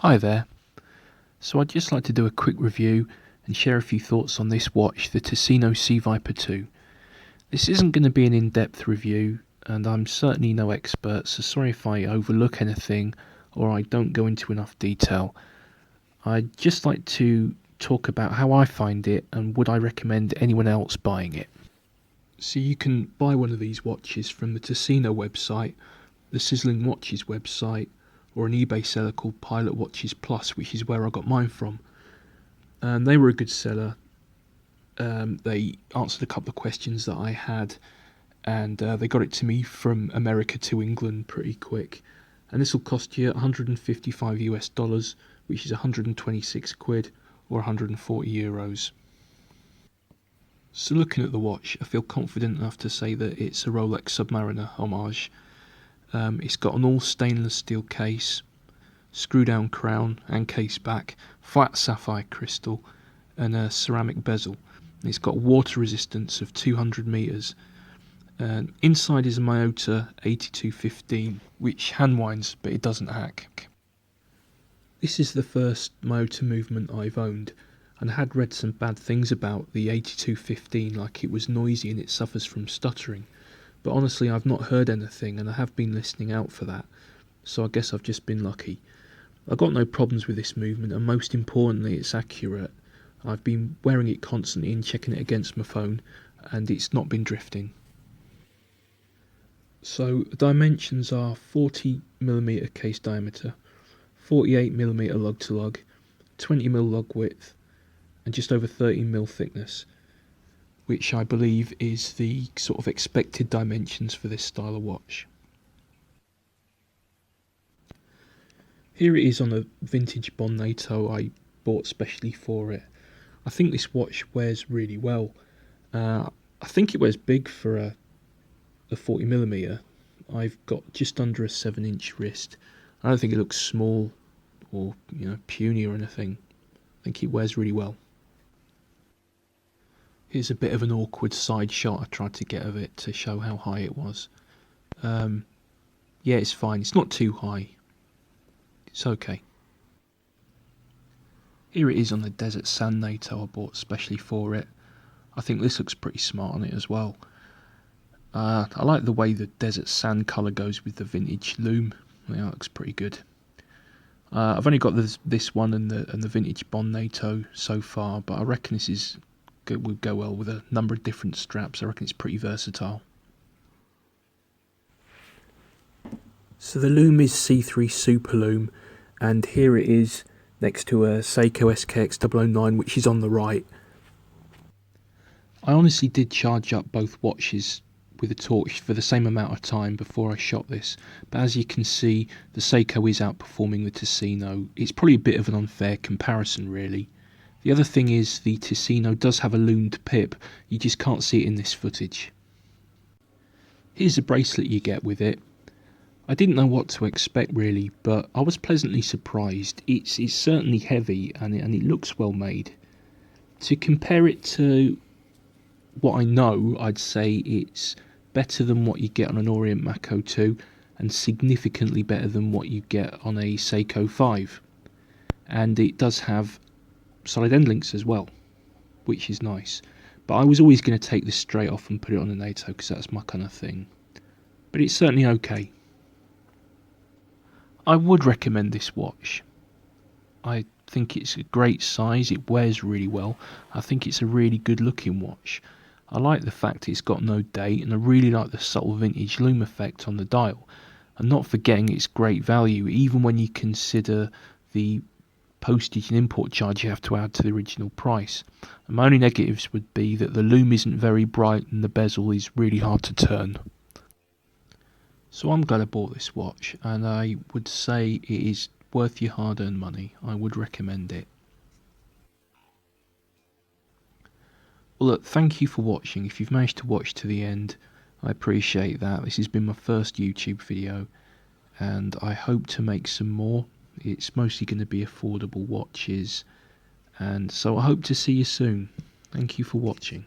Hi there. So I'd just like to do a quick review and share a few thoughts on this watch, the Ticino Sea Viper 2. This isn't going to be an in-depth review, and I'm certainly no expert, so sorry if I overlook anything or I don't go into enough detail. I'd just like to talk about how I find it and would I recommend anyone else buying it. So you can buy one of these watches from the Ticino website, the Sizzling Watches website, or an eBay seller called Pilot Watches Plus, which is where I got mine from. They were a good seller. They answered a couple of questions that I had, and they got it to me from America to England pretty quick. And this will cost you 155 US dollars, which is 126 quid or 140 euros. So looking at the watch, I feel confident enough to say that it's a Rolex Submariner homage. It's got an all stainless steel case, screw down crown and case back, flat sapphire crystal and a ceramic bezel. It's got water resistance of 200 metres. Inside is a Miyota 8215 which hand winds but it doesn't hack. This is the first Miyota movement I've owned, and I had read some bad things about the 8215, like it was noisy and it suffers from stuttering. But honestly, I've not heard anything, and I have been listening out for that, so I guess I've just been lucky. I've got no problems with this movement, and most importantly, it's accurate. I've been wearing it constantly and checking it against my phone, and it's not been drifting. So the dimensions are 40mm case diameter, 48mm lug to lug, 20mm lug width, and just over 13mm thickness, which I believe is the sort of expected dimensions for this style of watch. Here it is on a vintage Bond NATO I bought specially for it. I think this watch wears really well. I think it wears big for a 40mm. I've got just under a 7-inch wrist. I don't think it looks small or puny or anything. I think it wears really well. Here's a bit of an awkward side shot I tried to get of it to show how high it was. Yeah, it's fine. It's not too high. It's okay. Here it is on the Desert Sand NATO I bought specially for it. I think this looks pretty smart on it as well. I like the way the Desert Sand colour goes with the vintage loom. Yeah, that looks pretty good. I've only got this one and the vintage Bond NATO so far, but I reckon this would go well with a number of different straps. I reckon it's pretty versatile. So the loom is C3 Super Loom, and here it is next to a Seiko SKX 009, which is on the right. I honestly did charge up both watches with a torch for the same amount of time before I shot this, but as you can see, the Seiko is outperforming the Ticino. It's probably a bit of an unfair comparison really. The other thing is the Ticino does have a loomed pip, you just can't see it in this footage. Here's the bracelet you get with it. I didn't know what to expect really, but I was pleasantly surprised. It's certainly heavy and it looks well made. To compare it to what I know, I'd say it's better than what you get on an Orient Mako 2 and significantly better than what you get on a Seiko 5. And it does have solid end links as well, which is nice. But I was always going to take this straight off and put it on a NATO because that's my kind of thing. But it's certainly okay. I would recommend this watch. I think it's a great size, it wears really well. I think it's a really good looking watch. I like the fact it's got no date, and I really like the subtle vintage loom effect on the dial. And not forgetting it's great value, even when you consider the postage and import charge you have to add to the original price. And my only negatives would be that the loom isn't very bright and the bezel is really hard to turn. So I'm glad I bought this watch, and I would say it is worth your hard-earned money. I would recommend it. Well look, thank you for watching. If you've managed to watch to the end, I appreciate that. This has been my first YouTube video, and I hope to make some more. It's mostly going to be affordable watches, and so I hope to see you soon. Thank you for watching.